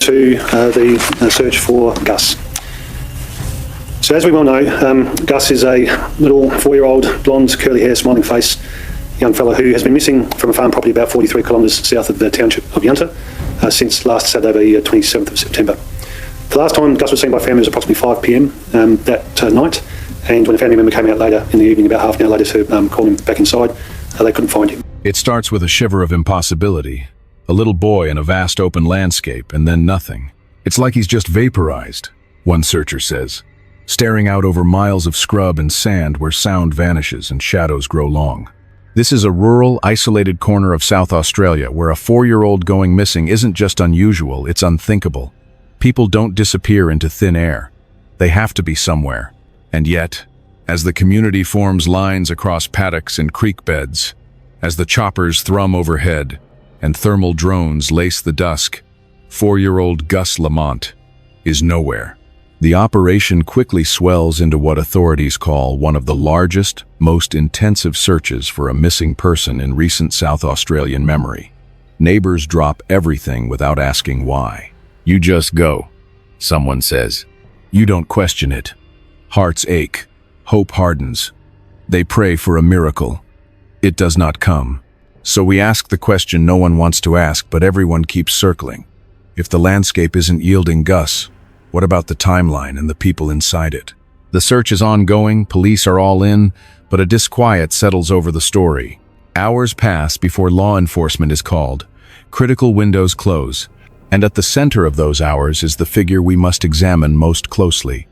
To the search for Gus. So as we well know, Gus is a little 4-year-old, blonde, curly hair, smiling face young fellow who has been missing from a farm property about 43 kilometres south of the township of Yanta since last Saturday, the 27th of September. The last time Gus was seen by family was approximately 5 p.m. That night, and when a family member came out later in the evening, about half an hour later, to call him back inside, they couldn't find him. It starts with a shiver of impossibility. A little boy in a vast open landscape, and then nothing. It's like he's just vaporized, one searcher says, staring out over miles of scrub and sand where sound vanishes and shadows grow long. This is a rural, isolated corner of South Australia where a 4-year-old going missing isn't just unusual, it's unthinkable. People don't disappear into thin air. They have to be somewhere. And yet, as the community forms lines across paddocks and creek beds, as the choppers thrum overhead, and thermal drones lace the dusk, 4-year-old Gus Lamont is nowhere. The operation quickly swells into what authorities call one of the largest, most intensive searches for a missing person in recent South Australian memory. Neighbors drop everything without asking why. You just go, someone says. You don't question it. Hearts ache. Hope hardens. They pray for a miracle. It does not come. So we ask the question no one wants to ask, but everyone keeps circling. If the landscape isn't yielding Gus, what about the timeline and the people inside it? The search is ongoing, police are all in, but a disquiet settles over the story. Hours pass before law enforcement is called. Critical windows close, and at the center of those hours is the figure we must examine most closely.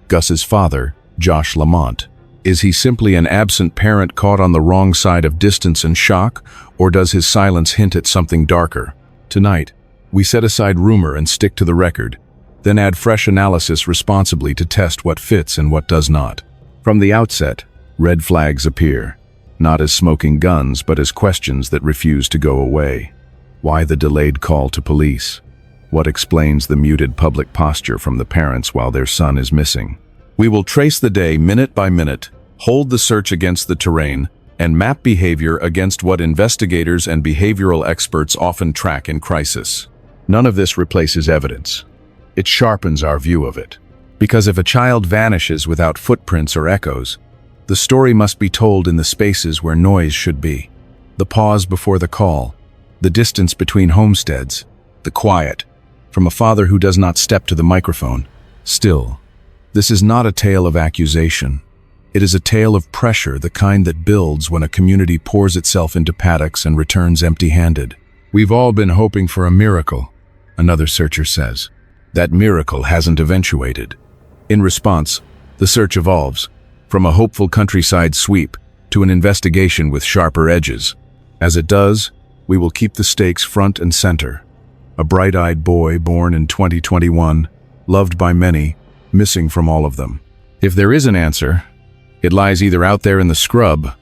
Gus's father, Josh Lamont. Is he simply an absent parent caught on the wrong side of distance and shock, or does his silence hint at something darker? Tonight, we set aside rumor and stick to the record, then add fresh analysis responsibly to test what fits and what does not. From the outset, red flags appear, not as smoking guns, but as questions that refuse to go away. Why the delayed call to police? What explains the muted public posture from the parents while their son is missing? We will trace the day minute by minute, hold the search against the terrain, and map behavior against what investigators and behavioral experts often track in crisis. None of this replaces evidence. It sharpens our view of it. Because if a child vanishes without footprints or echoes, the story must be told in the spaces where noise should be. The pause before the call, the distance between homesteads, the quiet, from a father who does not step to the microphone. Still, this is not a tale of accusation. It is a tale of pressure, the kind that builds when a community pours itself into paddocks and returns empty-handed. We've all been hoping for a miracle, another searcher says. That miracle hasn't eventuated. In response, the search evolves, from a hopeful countryside sweep to an investigation with sharper edges. As it does, we will keep the stakes front and center. A bright-eyed boy born in 2021, loved by many, missing from all of them. If there is an answer, it lies either out there in the scrub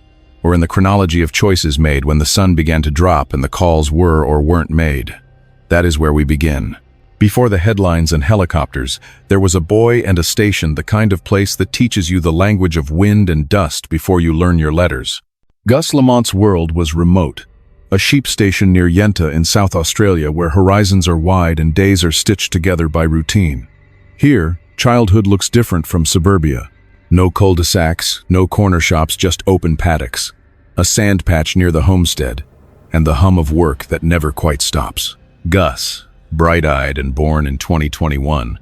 or in the chronology of choices made when the sun began to drop and the calls were or weren't made. That is where we begin. Before the headlines and helicopters, there was a boy and a station, the kind of place that teaches you the language of wind and dust before you learn your letters. Gus Lamont's world was remote, a sheep station near Yanta in South Australia where horizons are wide and days are stitched together by routine. Here, childhood looks different from suburbia. No cul-de-sacs, no corner shops, just open paddocks, a sand patch near the homestead, and the hum of work that never quite stops. Gus, bright-eyed and born in 2021,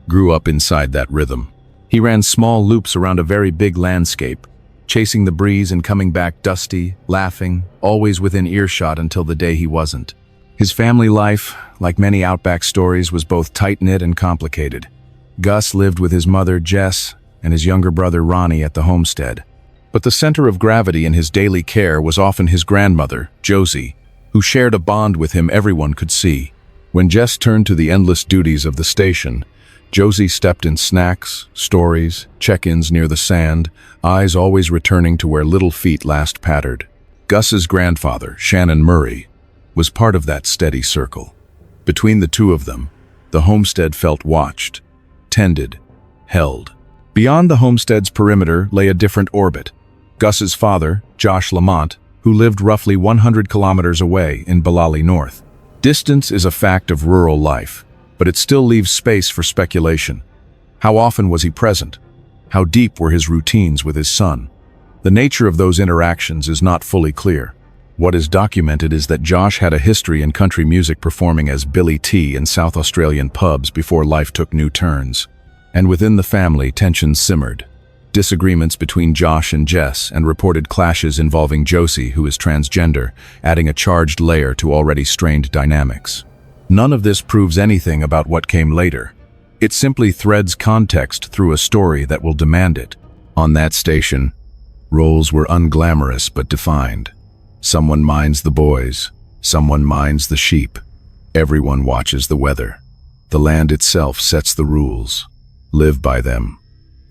grew up inside that rhythm. He ran small loops around a very big landscape, chasing the breeze and coming back dusty, laughing, always within earshot until the day he wasn't. His family life, like many outback stories, was both tight-knit and complicated. Gus lived with his mother, Jess, and his younger brother, Ronnie, at the homestead. But the center of gravity in his daily care was often his grandmother, Josie, who shared a bond with him everyone could see. When Jess turned to the endless duties of the station, Josie stepped in snacks, stories, check-ins near the sand, eyes always returning to where little feet last pattered. Gus's grandfather, Shannon Murray, was part of that steady circle. Between the two of them, the homestead felt watched, tended, held. Beyond the homestead's perimeter lay a different orbit. Gus's father, Josh Lamont, who lived roughly 100 kilometers away in Ballali North. Distance is a fact of rural life, but it still leaves space for speculation. How often was he present? How deep were his routines with his son? The nature of those interactions is not fully clear. What is documented is that Josh had a history in country music, performing as Billy T in South Australian pubs before life took new turns. And within the family, tensions simmered. Disagreements between Josh and Jess, and reported clashes involving Josie, who is transgender, adding a charged layer to already strained dynamics. None of this proves anything about what came later. It simply threads context through a story that will demand it. On that station, roles were unglamorous but defined. Someone minds the boys, someone minds the sheep. Everyone watches the weather. The land itself sets the rules. Live by them,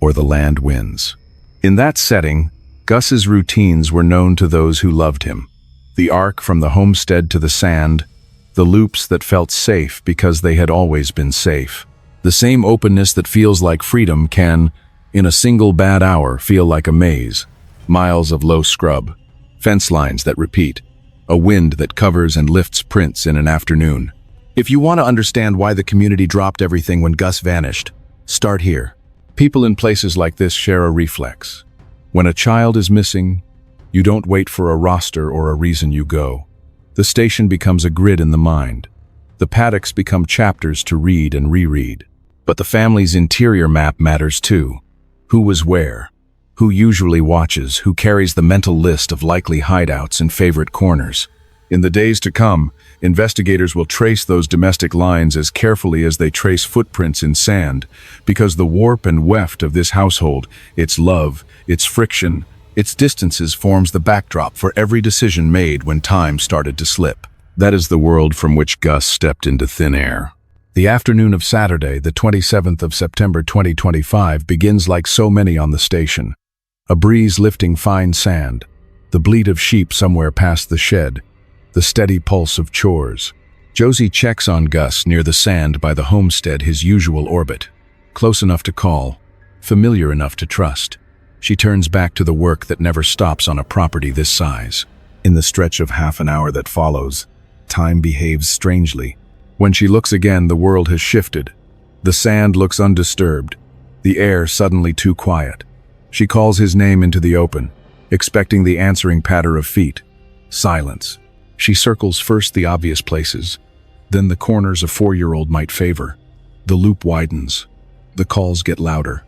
or the land wins. In that setting, Gus's routines were known to those who loved him. The arc from the homestead to the sand, the loops that felt safe because they had always been safe. The same openness that feels like freedom can, in a single bad hour, feel like a maze. Miles of low scrub, fence lines that repeat, a wind that covers and lifts prints in an afternoon. If you want to understand why the community dropped everything when Gus vanished, start here. People in places like this share a reflex. When a child is missing, you don't wait for a roster or a reason, you go. The station becomes a grid in the mind. The paddocks become chapters to read and reread. But the family's interior map matters too. Who was where? Who usually watches? Who carries the mental list of likely hideouts and favorite corners? In the days to come, investigators will trace those domestic lines as carefully as they trace footprints in sand, because the warp and weft of this household, its love, its friction, its distances, forms the backdrop for every decision made when time started to slip. That is the world from which Gus stepped into thin air. The afternoon of Saturday, the 27th of September 2025, begins like so many on the station. A breeze lifting fine sand, the bleat of sheep somewhere past the shed, the steady pulse of chores. Josie checks on Gus near the sand by the homestead, his usual orbit. Close enough to call, familiar enough to trust. She turns back to the work that never stops on a property this size. In the stretch of half an hour that follows, time behaves strangely. When she looks again, the world has shifted. The sand looks undisturbed, the air suddenly too quiet. She calls his name into the open, expecting the answering patter of feet. Silence. She circles first the obvious places, then the corners a 4-year-old might favor. The loop widens. The calls get louder.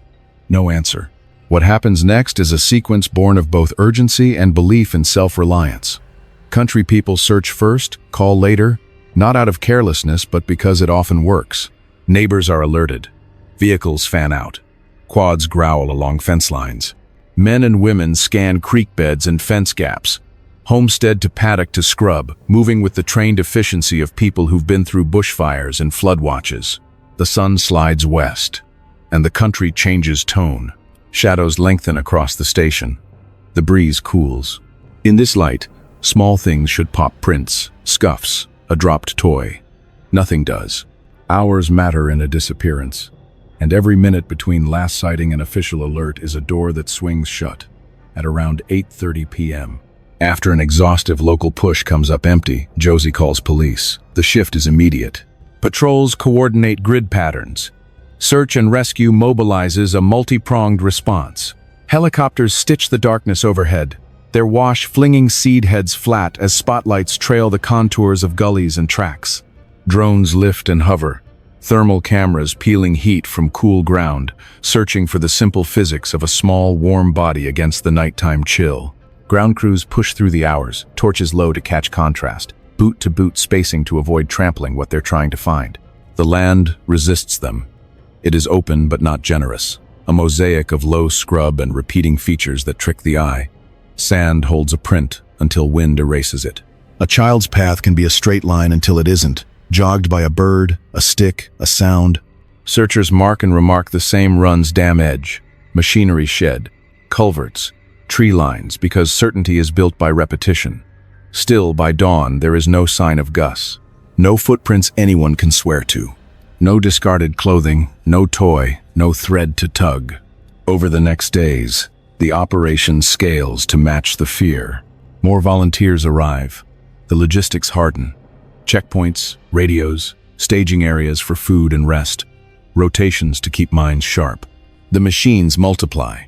No answer. What happens next is a sequence born of both urgency and belief in self-reliance. Country people search first, call later, not out of carelessness but because it often works. Neighbors are alerted. Vehicles fan out. Quads growl along fence lines. Men and women scan creek beds and fence gaps. Homestead to paddock to scrub, moving with the trained efficiency of people who've been through bushfires and flood watches. The sun slides west, and the country changes tone. Shadows lengthen across the station. The breeze cools. In this light, small things should pop: prints, scuffs, a dropped toy. Nothing does. Hours matter in a disappearance, and every minute between last sighting and official alert is a door that swings shut. At around 8:30 p.m., after an exhaustive local push comes up empty, Josie calls police. The shift is immediate. Patrols coordinate grid patterns. Search and rescue mobilizes a multi-pronged response. Helicopters stitch the darkness overhead, their wash flinging seed heads flat as spotlights trail the contours of gullies and tracks. Drones lift and hover, thermal cameras peeling heat from cool ground, searching for the simple physics of a small, warm body against the nighttime chill. Ground crews push through the hours, torches low to catch contrast, boot-to-boot spacing to avoid trampling what they're trying to find. The land resists them. It is open but not generous, a mosaic of low scrub and repeating features that trick the eye. Sand holds a print until wind erases it. A child's path can be a straight line until it isn't, jogged by a bird, a stick, a sound. Searchers mark and remark the same run's dam edge, machinery shed, culverts, tree lines, because certainty is built by repetition. Still, by dawn, there is no sign of Gus. No footprints anyone can swear to. No discarded clothing, no toy, no thread to tug. Over the next days, the operation scales to match the fear. More volunteers arrive. The logistics harden. Checkpoints, radios, staging areas for food and rest, rotations to keep minds sharp. The machines multiply.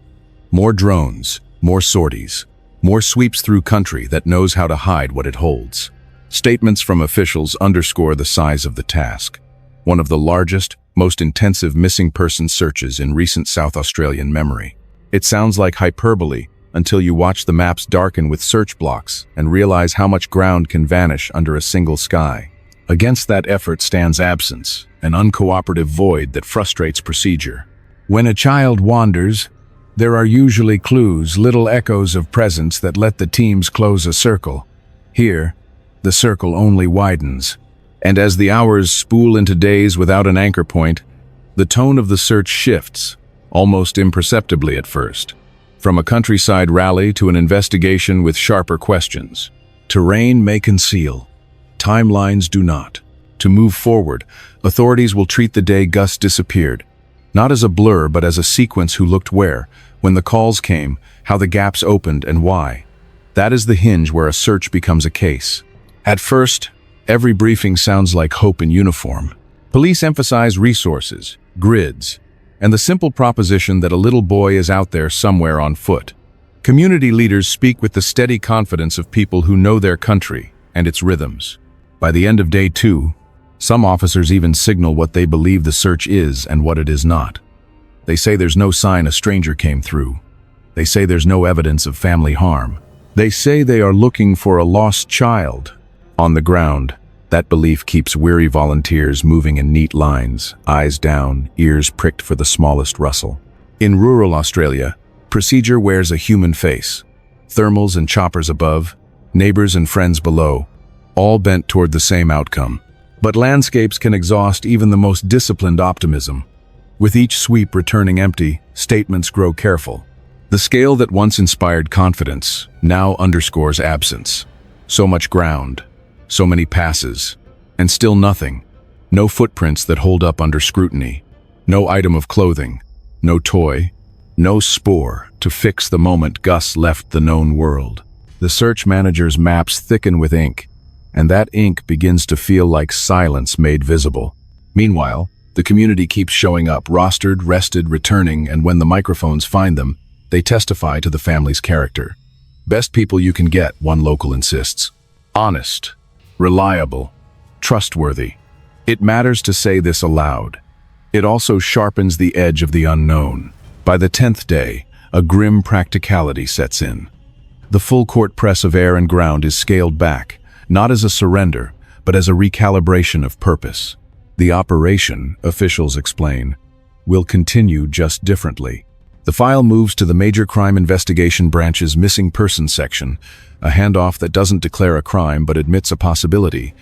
More drones, more sorties, more sweeps through country that knows how to hide what it holds. Statements from officials underscore the size of the task. One of the largest, most intensive missing person searches in recent South Australian memory. It sounds like hyperbole until you watch the maps darken with search blocks and realize how much ground can vanish under a single sky. Against that effort stands absence, an uncooperative void that frustrates procedure. When a child wanders, there are usually clues, little echoes of presence that let the teams close a circle. Here, the circle only widens. And as the hours spool into days without an anchor point, the tone of the search shifts, almost imperceptibly at first. From a countryside rally to an investigation with sharper questions. Terrain may conceal. Timelines do not. To move forward, authorities will treat the day Gus disappeared, not as a blur but as a sequence: who looked where, when the calls came, how the gaps opened, and why. That is the hinge where a search becomes a case. At first, every briefing sounds like hope in uniform. Police emphasize resources, grids, and the simple proposition that a little boy is out there somewhere on foot. Community leaders speak with the steady confidence of people who know their country and its rhythms. By the end of day 2, some officers even signal what they believe the search is and what it is not. They say there's no sign a stranger came through. They say there's no evidence of family harm. They say they are looking for a lost child. On the ground, that belief keeps weary volunteers moving in neat lines, eyes down, ears pricked for the smallest rustle. In rural Australia, procedure wears a human face. Thermals and choppers above, neighbors and friends below, all bent toward the same outcome. But landscapes can exhaust even the most disciplined optimism. With each sweep returning empty, statements grow careful. The scale that once inspired confidence now underscores absence. So much ground, so many passes, and still nothing. No footprints that hold up under scrutiny. No item of clothing, no toy, no spore to fix the moment Gus left the known world. The search manager's maps thicken with ink, and that ink begins to feel like silence made visible. Meanwhile, the community keeps showing up, rostered, rested, returning, and when the microphones find them, they testify to the family's character. Best people you can get, one local insists. Honest, reliable, trustworthy. It matters to say this aloud. It also sharpens the edge of the unknown. By the 10th day, a grim practicality sets in. The full court press of air and ground is scaled back, not as a surrender, but as a recalibration of purpose. The operation, officials explain, will continue just differently. The file moves to the Major Crime Investigation Branch's Missing Persons section, a handoff that doesn't declare a crime but admits a possibility.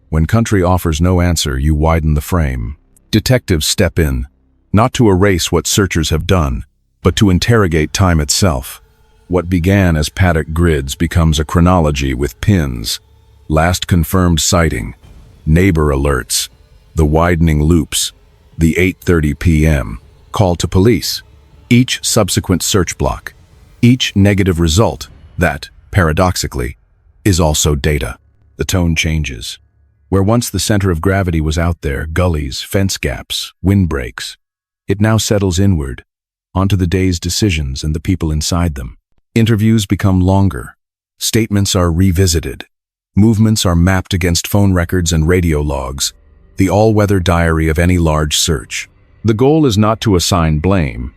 When country offers no answer, you widen the frame. Detectives step in, not to erase what searchers have done, but to interrogate time itself. What began as paddock grids becomes a chronology with pins. Last confirmed sighting, neighbor alerts, the widening loops, the 8:30 p.m. call to police. Each subsequent search block, each negative result that, paradoxically, is also data. The tone changes. Where once the center of gravity was out there, gullies, fence gaps, windbreaks, it now settles inward, onto the day's decisions and the people inside them. Interviews become longer. Statements are revisited. Movements are mapped against phone records and radio logs, the all-weather diary of any large search. The goal is not to assign blame.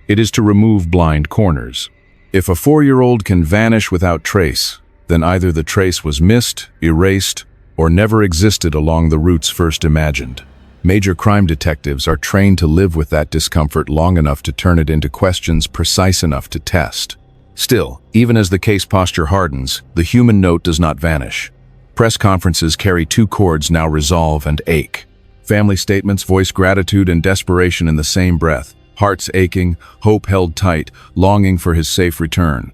It is to remove blind corners. If a 4-year-old can vanish without trace, then either the trace was missed, erased, or never existed along the routes first imagined. Major crime detectives are trained to live with that discomfort long enough to turn it into questions precise enough to test. Still, even as the case posture hardens, the human note does not vanish. Press conferences carry 2 chords: now resolve and ache. Family statements voice gratitude and desperation in the same breath. Hearts aching, hope held tight, longing for his safe return.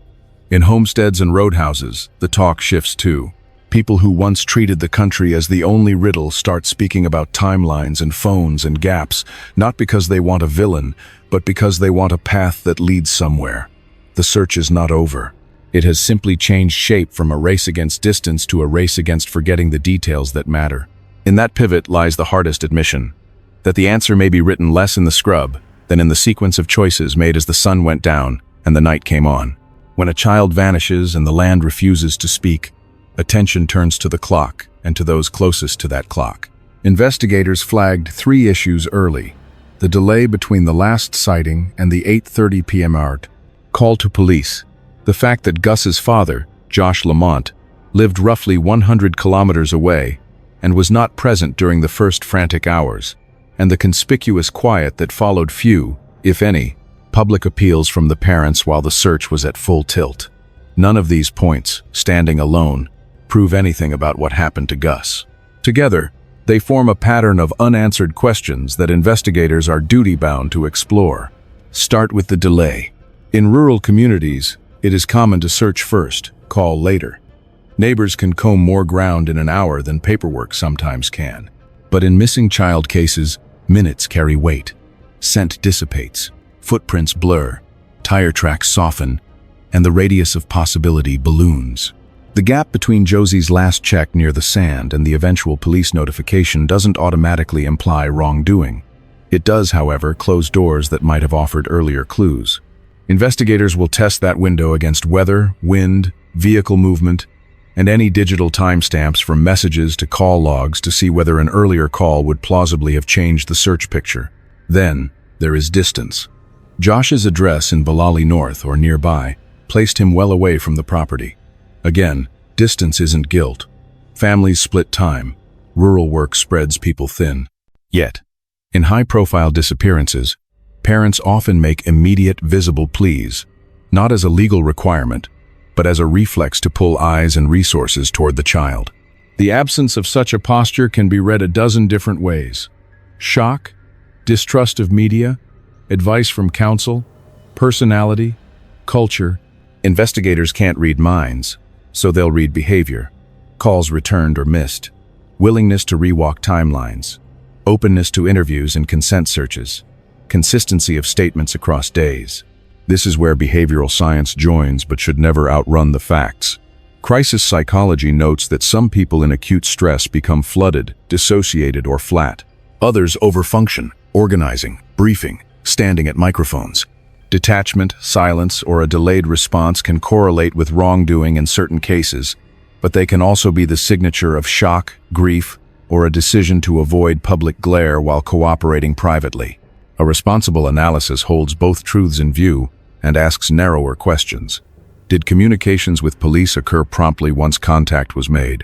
In homesteads and roadhouses, the talk shifts too. People who once treated the country as the only riddle start speaking about timelines and phones and gaps, not because they want a villain, but because they want a path that leads somewhere. The search is not over. It has simply changed shape from a race against distance to a race against forgetting the details that matter. In that pivot lies the hardest admission, that the answer may be written less in the scrub than in the sequence of choices made as the sun went down and the night came on. When a child vanishes and the land refuses to speak, attention turns to the clock and to those closest to that clock. Investigators flagged 3 issues early: the delay between the last sighting and the 8:30 p.m. call to police, the fact that Gus's father, Gus Lamont, lived roughly 100 kilometers away and was not present during the first frantic hours, and the conspicuous quiet that followed few, if any, public appeals from the parents while the search was at full tilt. None of these points, standing alone, prove anything about what happened to Gus. Together, they form a pattern of unanswered questions that investigators are duty-bound to explore. Start with the delay. In rural communities, it is common to search first, call later. Neighbors can comb more ground in an hour than paperwork sometimes can. But in missing child cases, minutes carry weight. Scent dissipates, footprints blur, tire tracks soften, and the radius of possibility balloons. The gap between Josie's last check near the sand and the eventual police notification doesn't automatically imply wrongdoing. It does, however, close doors that might have offered earlier clues. Investigators will test that window against weather, wind, vehicle movement, and any digital timestamps from messages to call logs to see whether an earlier call would plausibly have changed the search picture. Then, there is distance. Josh's address in Balali North or nearby placed him well away from the property. Again, distance isn't guilt. Families split time. Rural work spreads people thin. Yet, in high-profile disappearances, parents often make immediate, visible pleas, not as a legal requirement, but as a reflex to pull eyes and resources toward the child. The absence of such a posture can be read a dozen different ways: shock, distrust of media, advice from counsel, personality, culture. Investigators can't read minds, so they'll read behavior: calls returned or missed, willingness to rewalk timelines, openness to interviews and consent searches, consistency of statements across days. This is where behavioral science joins but should never outrun the facts. Crisis psychology notes that some people in acute stress become flooded, dissociated, or flat. Others overfunction, organizing, briefing, standing at microphones. Detachment, silence, or a delayed response can correlate with wrongdoing in certain cases, but they can also be the signature of shock, grief, or a decision to avoid public glare while cooperating privately. A responsible analysis holds both truths in view and asks narrower questions. Did communications with police occur promptly once contact was made?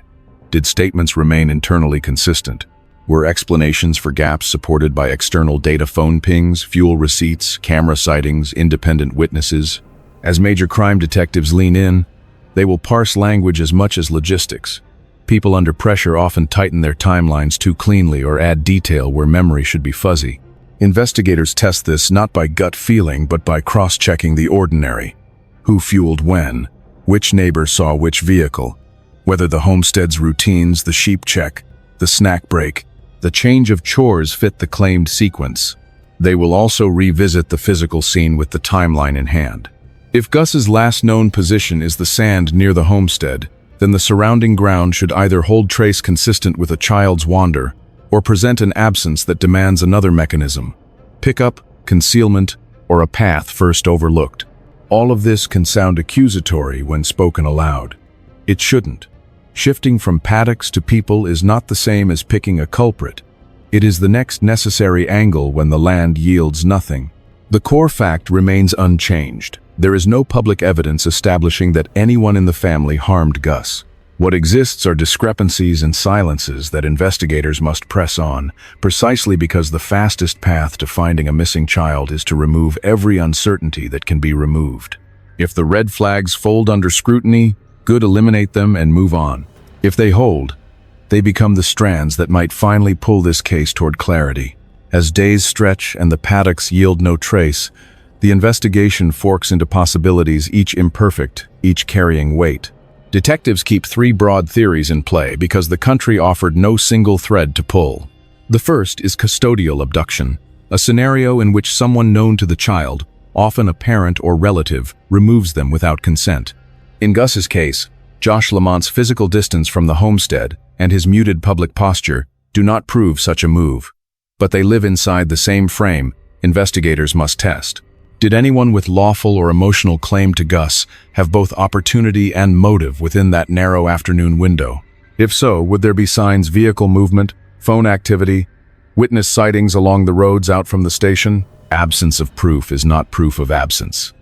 Did statements remain internally consistent? Were explanations for gaps supported by external data, phone pings, fuel receipts, camera sightings, independent witnesses? As major crime detectives lean in, they will parse language as much as logistics. People under pressure often tighten their timelines too cleanly or add detail where memory should be fuzzy. Investigators test this not by gut feeling but by cross-checking the ordinary. Who fueled when? Which neighbor saw which vehicle? Whether the homestead's routines, the sheep check, the snack break, the change of chores fit the claimed sequence. They will also revisit the physical scene with the timeline in hand. If Gus's last known position is the sand near the homestead, then the surrounding ground should either hold trace consistent with a child's wander or present an absence that demands another mechanism: pickup, concealment, or a path first overlooked. All of this can sound accusatory when spoken aloud. It shouldn't. Shifting from paddocks to people is not the same as picking a culprit. It is the next necessary angle when the land yields nothing. The core fact remains unchanged. There is no public evidence establishing that anyone in the family harmed Gus. What exists are discrepancies and silences that investigators must press on, precisely because the fastest path to finding a missing child is to remove every uncertainty that can be removed. If the red flags fold under scrutiny, good, eliminate them and move on. If they hold, they become the strands that might finally pull this case toward clarity. As days stretch and the paddocks yield no trace, the investigation forks into possibilities, each imperfect, each carrying weight. Detectives keep 3 broad theories in play because the country offered no single thread to pull. The first is custodial abduction, a scenario in which someone known to the child, often a parent or relative, removes them without consent. In Gus's case, Gus Lamont's physical distance from the homestead and his muted public posture do not prove such a move, but they live inside the same frame investigators must test. Did anyone with lawful or emotional claim to Gus have both opportunity and motive within that narrow afternoon window? If so, would there be signs, vehicle movement, phone activity, witness sightings along the roads out from the station? Absence of proof is not proof of absence.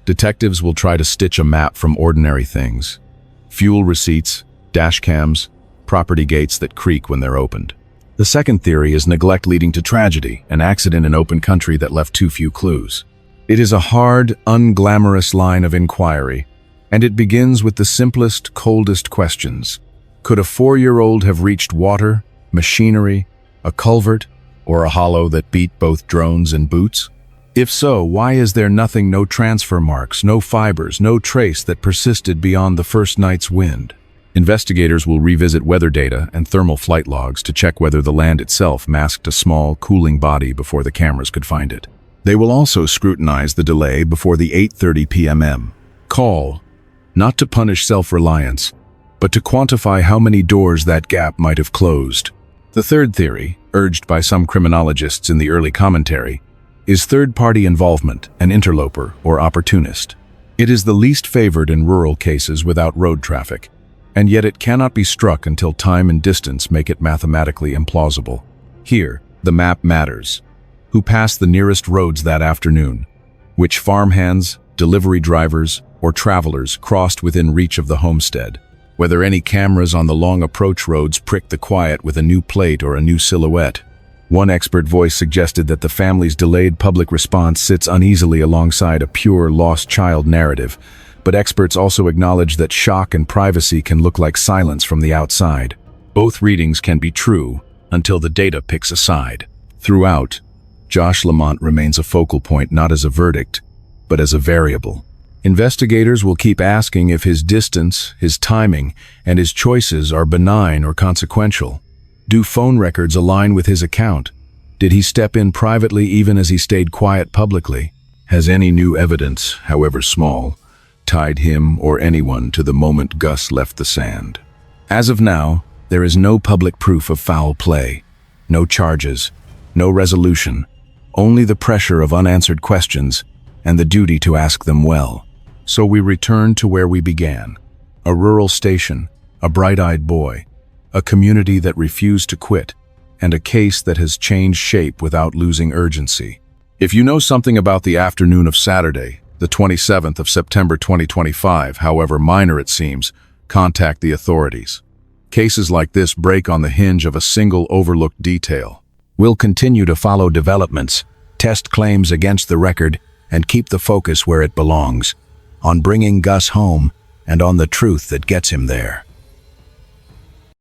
Detectives will try to stitch a map from ordinary things. Fuel receipts, dash cams, property gates that creak when they're opened. The second theory is neglect leading to tragedy, an accident in open country that left too few clues. It is a hard, unglamorous line of inquiry, and it begins with the simplest, coldest questions. Could a 4-year-old have reached water, machinery, a culvert, or a hollow that beat both drones and boots? If so, why is there nothing, no transfer marks, no fibers, no trace that persisted beyond the first night's wind? Investigators will revisit weather data and thermal flight logs to check whether the land itself masked a small, cooling body before the cameras could find it. They will also scrutinize the delay before the 8:30 p.m. call, not to punish self-reliance, but to quantify how many doors that gap might have closed. The third theory, urged by some criminologists in the early commentary, is third-party involvement, an interloper or opportunist. It is the least favored in rural cases without road traffic, and yet it cannot be struck until time and distance make it mathematically implausible. Here, the map matters. Who passed the nearest roads that afternoon? Which farmhands, delivery drivers, or travelers crossed within reach of the homestead? Whether any cameras on the long approach roads pricked the quiet with a new plate or a new silhouette. One expert voice suggested that the family's delayed public response sits uneasily alongside a pure lost child narrative, but experts also acknowledge that shock and privacy can look like silence from the outside. Both readings can be true until the data picks a side. Throughout, Gus Lamont remains a focal point not as a verdict, but as a variable. Investigators will keep asking if his distance, his timing, and his choices are benign or consequential. Do phone records align with his account? Did he step in privately even as he stayed quiet publicly? Has any new evidence, however small, tied him or anyone to the moment Gus left the sand? As of now, there is no public proof of foul play, no charges, no resolution, only the pressure of unanswered questions and the duty to ask them well. So we return to where we began. A rural station, a bright-eyed boy, a community that refused to quit, and a case that has changed shape without losing urgency. If you know something about the afternoon of Saturday, the 27th of September 2025, however minor it seems, contact the authorities. Cases like this break on the hinge of a single overlooked detail. We'll continue to follow developments, test claims against the record, and keep the focus where it belongs, on bringing Gus home and on the truth that gets him there.